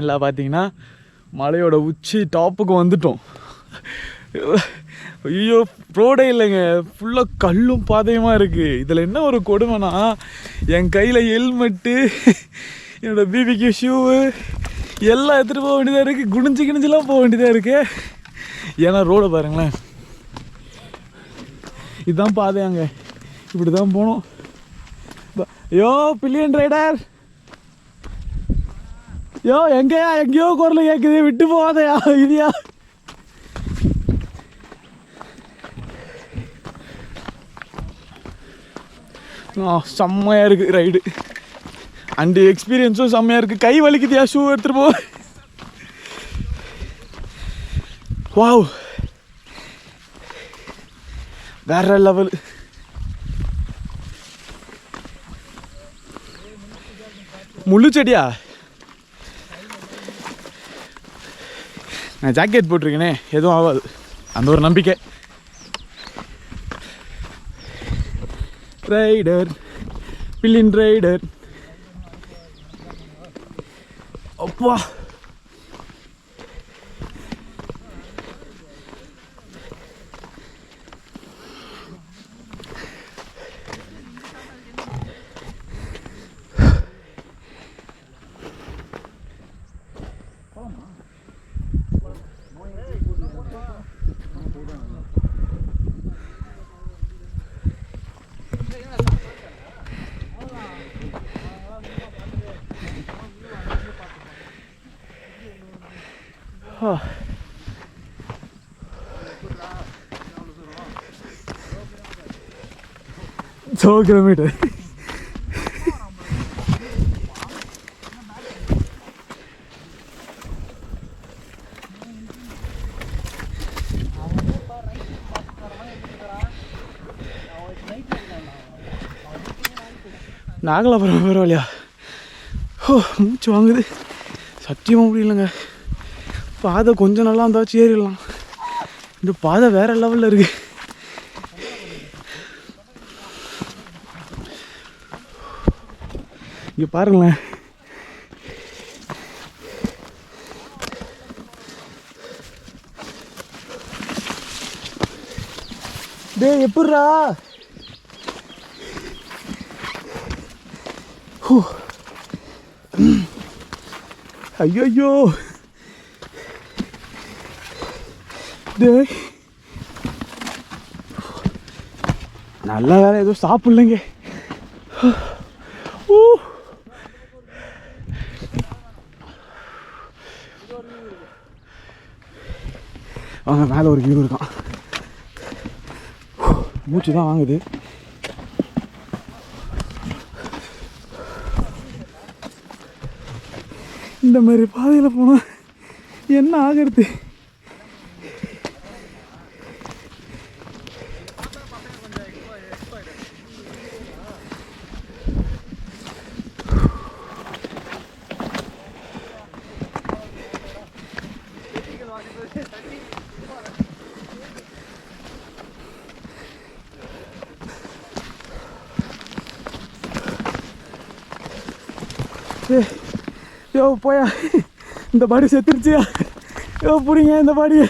ஃபைனலாக பார்த்தீங்கன்னா மலையோட உச்சி டாப்புக்கு வந்துட்டோம். ஐயோ ரோடே இல்லைங்க, ஃபுல்லாக கல்லும் பாதையுமாக இருக்குது. இதில் என்ன ஒரு கொடுமைனா என் கையில் ஹெல்மெட்டு, என்னோடய பிபிக்கு ஷூவு எல்லாம் எடுத்துகிட்டு போக வேண்டியதாக இருக்குது. குனிஞ்சிலாம் போக வேண்டியதாக இருக்குது. ஏன்னா ரோடை பாருங்களேன், இதுதான் பாதையாங்க, இப்படி தான் போகணும். ஐயோ பில்லியன் ரைடர், யோ எங்கேயோ குரல் கேட்குது, விட்டு போகாதையா இதையா. செம்மையாக இருக்குது ரைடு, அண்டு எக்ஸ்பீரியன்ஸும் செம்மையாக இருக்குது. கை வலிக்குதியா, ஷூ எடுத்துகிட்டு போ. வாவ், வேற லெவல். முள்ளு செடியா? நான் ஜாக்கெட் போட்டிருக்கேனே, எதுவும் ஆகாது, அந்த ஒரு நம்பிக்கை. Rider, pillion rider. அப்பா सौ किलोमीटर நாகலாபுரம் பரவாயில்லையா? மூச்சு வாங்குது, சத்தியமாக முடியலங்க. பாதை கொஞ்சம் நல்லா இருந்தாச்சும் ஏறிடலாம், இந்த பாதை வேற லெவலில் இருக்கு. இங்கே பாருங்களேன், டேய் எப்பட்றா? ஐயோ டேய், நல்லா வேற எதுவும் சாப்பிடலைங்க. அவங்க மேலே ஒரு வியூ இருக்கான், மூச்சு தான் வாங்குது. இந்த மாதிரி பாதையில் போனால் என்ன ஆகிறது? யோ போயா, இந்த பாடி செத்துருச்சியா? யோ பிடிங்க இந்த பாடியை.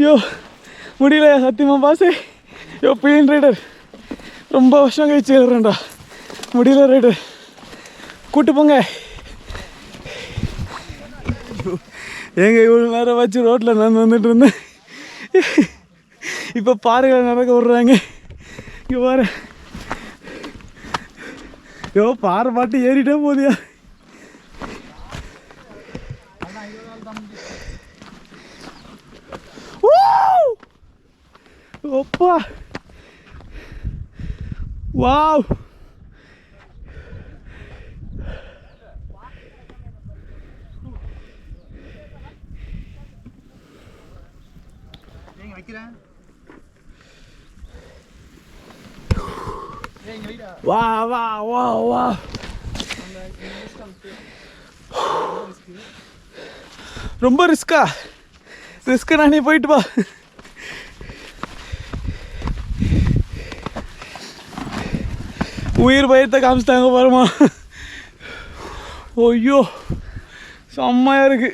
யோ முடியல சத்தியமா பாசே. யோ பில்லியன் ரைடர், ரொம்ப வருஷம் கழிச்சு ஏறுறேன்டா, முடியல ரைடர், கூட்டு போங்க. எங்க இவ்வளோ நேரம் வச்சு ரோட்டில் நான் வந்துட்டு இருந்தேன், இப்போ பாறைகளை நடக்க விட்றாங்க. இங்கே பாரு, யோ பாறை பாட்டு ஏறிட்டே போதியா. ஒப்பா வாவ், வா வா வா வா. ரொம்ப ரிஸ்கா? ரிஸ்க்கு நானே போயிட்டு வா. உயிர் பயத்தை காமிச்சிட்டாங்க பாருமா. ஐயோ செம்மையாக இருக்கு.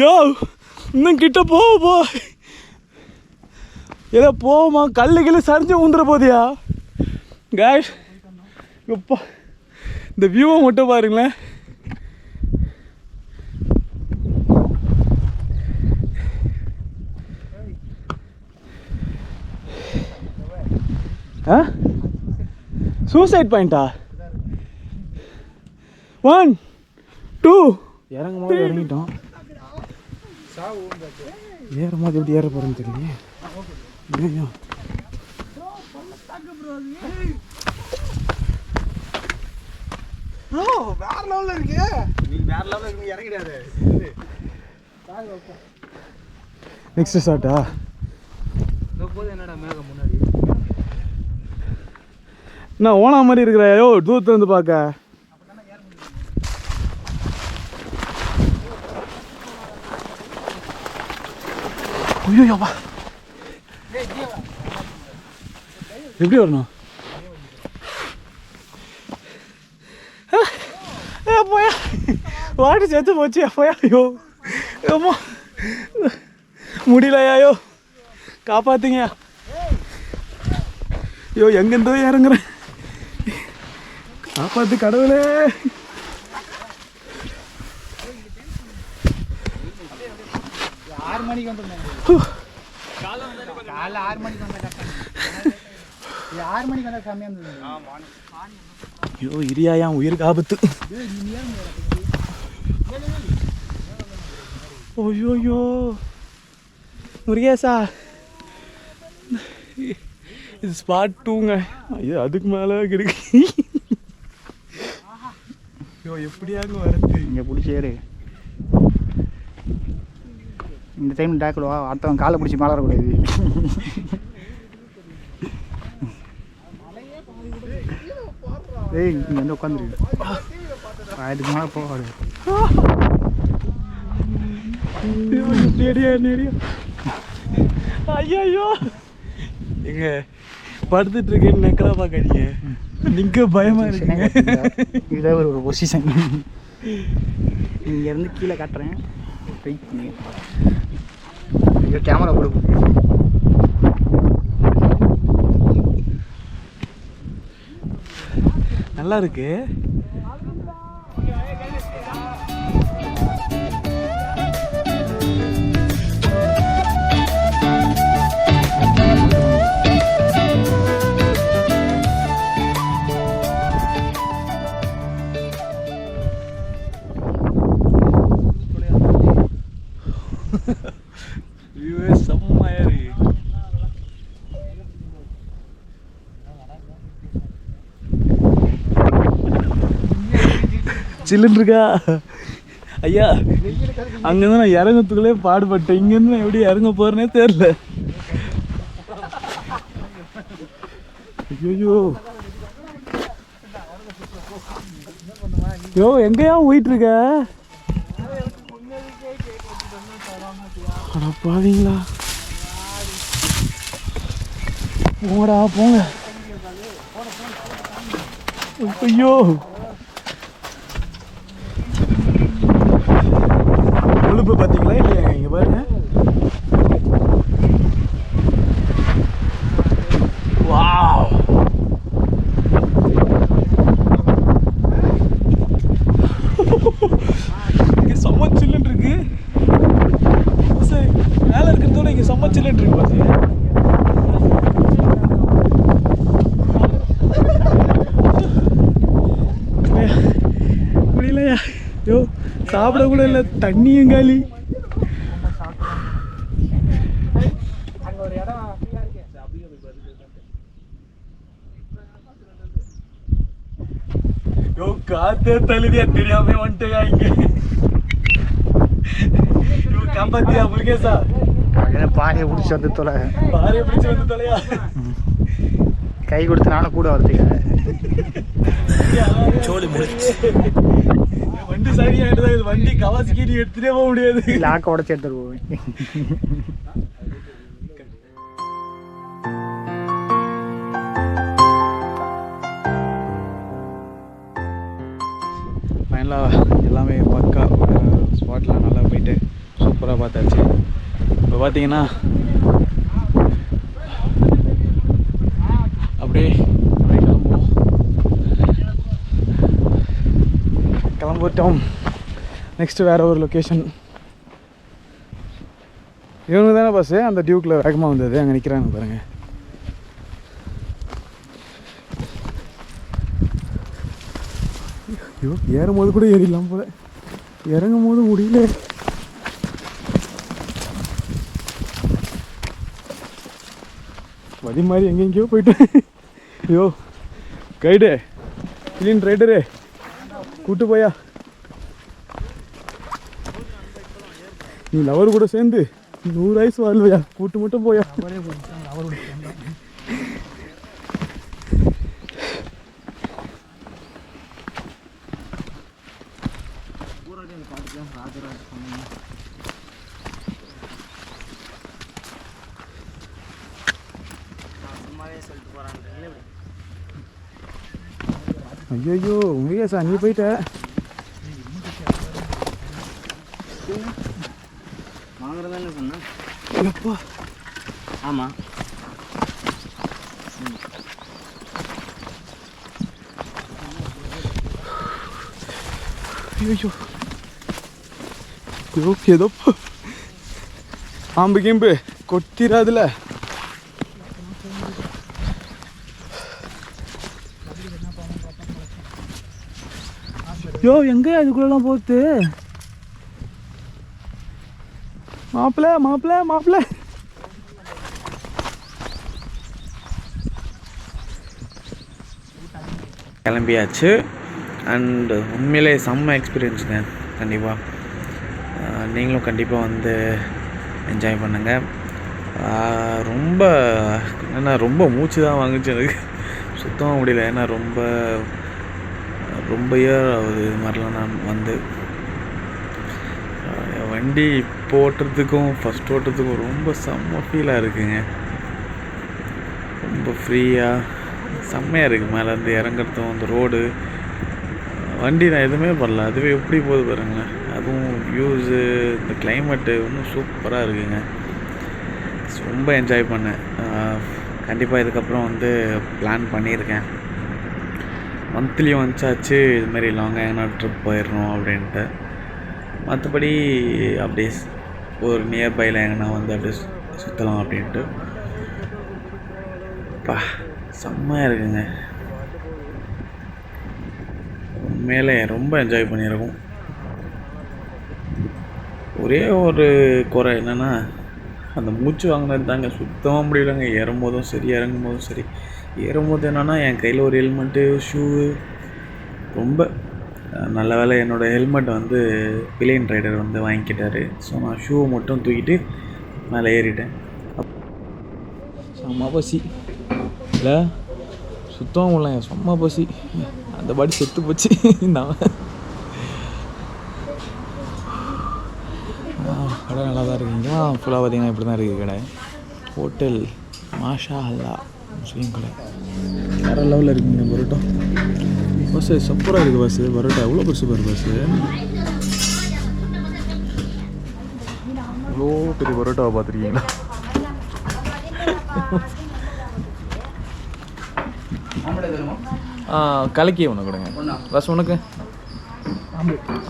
யோ இன்னும் கிட்ட போ ஏதோ போமா, கல்லு சரிஞ்சு ஊந்துற போதியா கேஷ். எப்பா இந்த வியூவை மட்டும் பாருங்களேன். சூசைட் பாயிண்டா? 1 2 இறங்கும் போது இறங்கிட்டோம். ஏறும் போது எப்படி ஏற போகிறோன்னு தெரியலையே. வேற லெவல்ல இருக்கு. நீ வேற லெவல்ல இருக்கு, இறங்கிடாத. நெக்ஸ்ட் ஷாட்டா? என்னடா மேகம் முன்னாடி என்ன ஓனா மாதிரி இருக்கிறாயோ தூரத்துல இருந்து பார்க்க. ஐயோப்பா எப்படி வரணும்? போயா வாட்டி செத்து போச்சு. போயா ஐயோ ஏமா முடியலையாயோ, காப்பாத்துங்க. ஐயோ எங்கேருந்தோ இறங்குறேன், காப்பாத்து கடவுளே. ஐயோ இரியாயா உயிருக்கு ஆபத்து. ஐயோயோ முருகேசா, இது ஸ்பாட் 2ங்க. ஐயோ அதுக்கு மேலே இருக்கு. ஐயோ எப்படியாங்க வருது? இங்கே பிடிச்சேரு. இந்த டைம் டேக்கிடுவா, அடுத்தவன் காலை பிடிச்சி மேலே வரக்கூடாது. ஏய் இங்கே வந்து உட்காந்துருக்கு, அதுக்கு மேலே போகாது. ஐயோ எங்க படுத்துட்டு இருக்கேன்னு நெக்கலா பார்க்காதீங்க, நீங்க பயமா இருக்குங்க. இதே ஒரு பொசிஷன். இங்கேருந்து கீழே காட்டுறேன், வெயிட் பண்ணி. இங்கே கேமரா கொடுக்கும். நல்லா இருக்கு. செம்மையா இருக்கு. சில்லுன்னு இருக்கா ஐயா? அங்கேருந்து நான் இறங்கத்துக்குள்ளே பாடுபட்டேன், இங்கேருந்து நான் எப்படி இறங்க போறேனே தெரியல. ஐயோ யோ எங்கேயா போயிட்டு இருக்க? அட பாவீங்களா, போங்கடா போங்க. ஐயோ கொழுப்பு பார்த்தீங்களா இல்லையா? இங்கே பாருங்க. வாவ் இங்கே செம்ம சில்லுன்னு இருக்கு. சரி மேலே இருக்கிறதோட இங்கே செம்ம சில்லுன்னு இருக்கு பாரு. முடியலையா? யோ சாப்பிட கூட இல்லை, தண்ணியும் காலி. யோ காத்தே தழுதியா தெரியாம வந்துட்டேயா இங்க. யோ காப்பாத்தியா முருகேசா? பாறையை பிடிச்சி வந்து தொலை. பாறையை பிடிச்சி வந்து தொலையா? கை கொடுத்து நானும் கூட வரதுக்கு வண்டி சரியாயிட்டு வண்டி கவாசிக்கு நீ எடுத்துட்டே போக முடியாது. லாக்க உடச்சி எடுத்துட்டு போவேன். பார்த்தீங்கன்னா அப்படியே கிளம்பிட்டோம். நெக்ஸ்ட்டு வேறு ஒரு லொக்கேஷன். இவங்க தானே பஸ்ஸு அந்த டியூக்கில் வேகமாக வந்தது, அங்கே நிற்கிறாங்க பாருங்கள். ஐயோ, ஏறும் போது கூட ஏறிடலாம் போல, இறங்கும் போது முடியல. வழி மாதிரி எங்கெங்கேயோ போயிட்டு. ஐயோ கைடு, கிளீன் ரைடரு, கூட்டு போயா. நீ லவர் கூட சேர்ந்து 100 வயசு வாழ்வையா, கூட்டு மட்டும் போயா. ஐயோ முருகேசா, நீ போயிட்ட. வாங்குறதானே சொன்னேன். எப்பா ஆமாம். ஐயோ ஏதோ பாம்பு கிம்பு கொத்திராதுல. யோ எங்க அதுக்குள்ளலாம் போகுது? மாப்பிள்ள மாப்பிள்ள மாப்பிள்ள. கிளம்பியாச்சு. அண்டு உண்மையிலே செம்ம எக்ஸ்பீரியன்ஸுங்க. கண்டிப்பாக நீங்களும் கண்டிப்பாக வந்து என்ஜாய் பண்ணுங்கள். ரொம்ப ஏன்னா ரொம்ப மூச்சு தான் வாங்குச்சு எனக்கு, சுத்தமாக முடியல. ஏன்னா ரொம்ப இயர் ஆகுது இது மாதிரிலாம் நான் வந்து வண்டி இப்போ ஓட்டுறதுக்கும் ஃபஸ்ட் ஓட்டுறதுக்கும் ரொம்ப செம்ம ஃபீலாக இருக்குங்க. ரொம்ப ஃப்ரீயாக செம்மையாக இருக்குது. மேலேருந்து இறங்குறதும் அந்த ரோடு, வண்டி நான் எதுவுமே பண்ணல, அதுவே எப்படி போகுது பாருங்களேன். அதுவும் வியூஸு, இந்த கிளைமேட்டு இன்னும் சூப்பராக இருக்குங்க. ரொம்ப என்ஜாய் பண்ணேன். கண்டிப்பாக இதுக்கப்புறம் வந்து பிளான் பண்ணியிருக்கேன், மந்த்லி ஒன்ஸாச்சு இதுமாரி லாங்காக எங்கன்னா ட்ரிப் போயிடணும் அப்படின்ட்டு. மற்றபடி அப்படியே ஒரு நியர்பையில் எங்கன்னா வந்து அப்படியே சுற்றலாம் அப்படின்ட்டு. செம்மையாக இருக்குங்க. உண்மையிலே ரொம்ப என்ஜாய் பண்ணியிருக்கோம். ஒரே ஒரு குறை என்னென்னா அந்த மூச்சு வாங்கினது தாங்க, சுத்தமாக முடியலைங்க. ஏறும்போதும் சரி இறங்கும் போதும் சரி. ஏறும்போது என்னென்னா என் கையில் ஒரு ஹெல்மெட்டு, ஷூவு, ரொம்ப நல்ல வேலை என்னோடய ஹெல்மெட் வந்து பிளேன் ரைடர் வந்து வாங்கிக்கிட்டாரு. ஸோ நான் ஷூவை மட்டும் தூக்கிட்டு மேலே ஏறிட்டேன். செம்ம பசி இல்லை, சுத்தமாக முடியலங்க, செம்ம பசி. அந்த பாடி செத்து போச்சு. நான் கடை நல்லா தான் இருக்குங்க. ஃபுல்லாக பார்த்தீங்கன்னா இப்படி தான் இருக்குது கடை. ஹோட்டல் மாஷா அல்லா முஸ்லீம் கடை. வேறு லெவலில் இருக்குங்க. பரோட்டா பஸ்ஸு சூப்பராக இருக்குது. பஸ்ஸு பரோட்டா எவ்வளோ பெருசு பாரு பஸ்ஸு. இவ்வளோ பெரிய பரோட்டாவை பார்த்துருக்கீங்களா? கலக்கி ஒன்று கொடுங்க பஸ். உனக்கு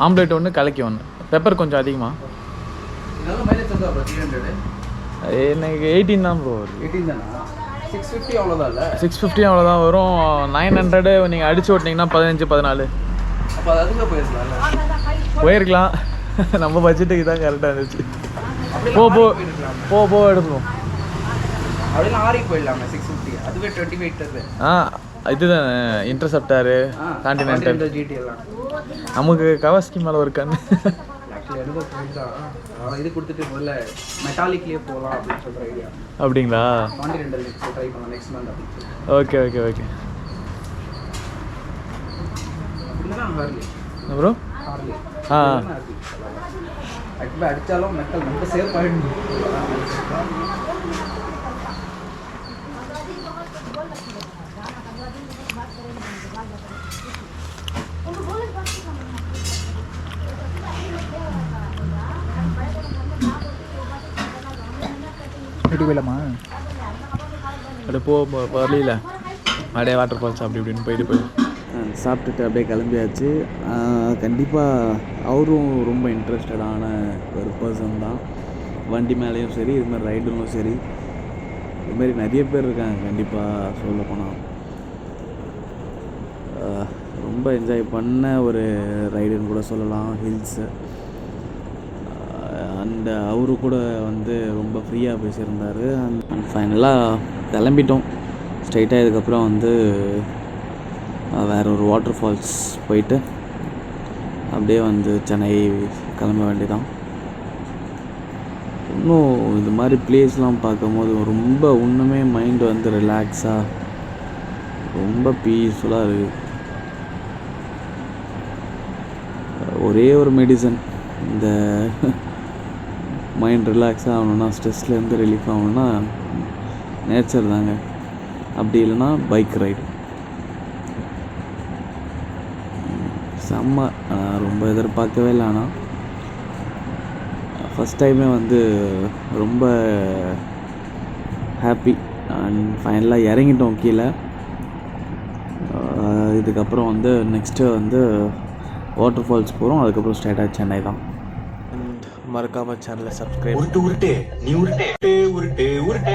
ஆம்லேட் ஒன்று, கலக்கி ஒன்று, பெப்பர் கொஞ்சம் அதிகமாக. எனக்கு 18 தான் ப்ரோ வருது. 18 தானா? 650 அவ்வளோதான் இல்லை? 650 அவ்வளோதான் வரும். 900 நீங்கள் அடிச்சு ஓட்டினீங்கன்னா 15-14. அப்போ அது அதுக்கு போயிருக்கலாம்ல? போயிருக்கலாம். நம்ம பட்ஜெட்டுக்கு தான் கரெக்டாக இருந்துச்சு. போ எடுப்போம். அப்படின்னா ஆரி போயிடலாமே 650. அதுவே 28 தருது. இதுதான் இன்டர்செப்டாரு, கான்டினென்டல், ஜிடி எல்லாம். நமக்கு கவாஸ்கி மேலே ஒரு கண். ஆக்சுவலி எடுக்க போயிட்டு இது கொடுத்துட்டு முதல்ல மெட்டாலிக்லேயே போகலாம் அப்படின்னு சொல்கிற ஐடியா. அப்படிங்களா? கான்டினென்டல் ட்ரை பண்ணலாம் நெக்ஸ்ட் மந்த் அப்படின்னு. ஓகே அப்படின்னா ஹார்லி ப்ரோ. ஹார்லி ஆக்சுவலாக அடித்தாலும் மெட்டல் ரொம்ப சேஃப் ஆகிடும். போயிடலாமா? அப்படியே வரல அப்படியே வாட்டர் ஃபால்ஸ் அப்படி இப்படின்னு போயிட்டு சாப்பிட்டுட்டு அப்படியே கிளம்பியாச்சு. கண்டிப்பாக அவரும் ரொம்ப இன்ட்ரெஸ்டடான ஒரு பர்சன் தான். வண்டி மேலேயும் சரி, இதுமாதிரி ரைடுங்களும் சரி, இதுமாரி நிறைய பேர் இருக்காங்க. கண்டிப்பாக சொல்ல போனால் ரொம்ப என்ஜாய் பண்ண ஒரு ரைடுன்னு கூட சொல்லலாம் ஹில்ஸு. அண்ட் அவரு கூட வந்து ரொம்ப ஃப்ரீயாக பேசியிருந்தார். அண்ட் ஃபைனலாக கிளம்பிட்டோம். ஸ்ட்ரைட்டாக இதுக்கப்புறம் வந்து வேறு ஒரு வாட்டர் ஃபால்ஸ் போயிட்டு அப்படியே வந்து சென்னை கிளம்ப வேண்டியதான். இன்னும் இது மாதிரி பிளேஸ்லாம் பார்க்கும்போது ரொம்ப இன்னுமே மைண்டு வந்து ரிலாக்ஸாக ரொம்ப பீஸ்ஃபுல்லாக இருக்குது. ஒரே ஒரு மெடிசன், இந்த மைண்ட் ரிலாக்ஸ் ஆகணுன்னா, ஸ்ட்ரெஸ்லேருந்து ரிலீஃப் ஆகணுன்னா நேச்சர் தாங்க. அப்படி இல்லைன்னா பைக் ரைடு. செம்ம. ரொம்ப எதிர்பார்க்கவே இல்லை. ஆனால் ஃபஸ்ட் டைமே வந்து ரொம்ப ஹாப்பி. அண்ட் ஃபைனலாக இறங்கிட்டோம் கீழே. இதுக்கப்புறம் வந்து நெக்ஸ்ட்டு வந்து வாட்டர் ஃபால்ஸ் போகிறோம். அதுக்கப்புறம் ஸ்ட்ரைட்டாக சென்னை தான். மறக்காமல் சேனலை சப்ஸ்கிரைப்.